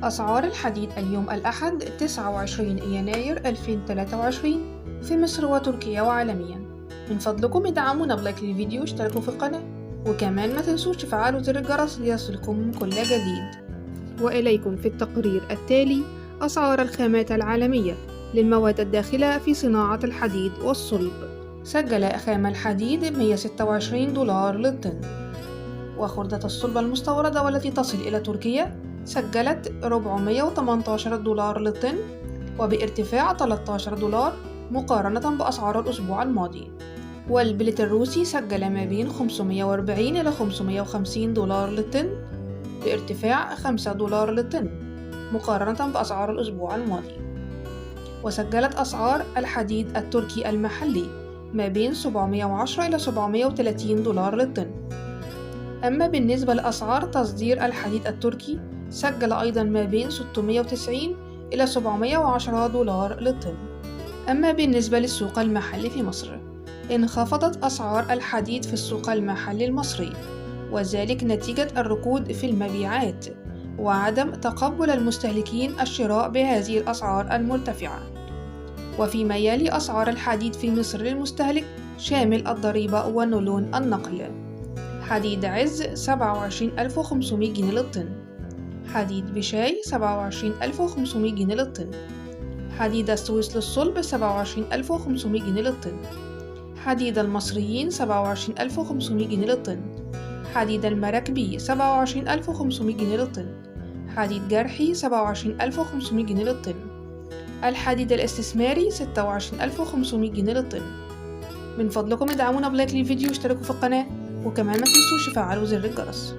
أسعار الحديد اليوم الأحد 29 يناير 2023 في مصر وتركيا وعالميا. من فضلكم ادعمونا بلايك للفيديو واشتركوا في القناة، وكمان ما تنسوش تفعلوا زر الجرس ليصلكم كل جديد. وإليكم في التقرير التالي أسعار الخامات العالمية للمواد الداخلة في صناعة الحديد والصلب. سجل خام الحديد $126 للطن، وخردة الصلب المستوردة والتي تصل إلى تركيا سجلت $418 للطن، وبارتفاع $13 مقارنة بأسعار الأسبوع الماضي. والبلت الروسي سجل ما بين $540 إلى $550 للطن، بارتفاع $5 للطن مقارنة بأسعار الأسبوع الماضي. وسجلت أسعار الحديد التركي المحلي ما بين $710 إلى $730 للطن. أما بالنسبة لأسعار تصدير الحديد التركي سجل أيضا ما بين $690 إلى $710 للطن. أما بالنسبة للسوق المحلي في مصر، انخفضت أسعار الحديد في السوق المحلي المصري، وذلك نتيجة الركود في المبيعات وعدم تقبل المستهلكين الشراء بهذه الأسعار المرتفعة. وفيما يلي أسعار الحديد في مصر للمستهلك شامل الضريبة ونولون النقل: حديد عز 27500 جنيه للطن، حديد بشاي 27500 جنيه للطن، حديد السويس للصلب 27500 جنيه للطن، حديد المصريين 27500 جنيه للطن، حديد المراكبي 27500 جنيه للطن، حديد جرحي 27500 جنيه للطن، الحديد الاستثماري 26500 جنيه للطن. من فضلكم ادعمونا بلايك للفيديو واشتركوا في القناة، وكمان ما تنسوش تفعلوا زر الجرس.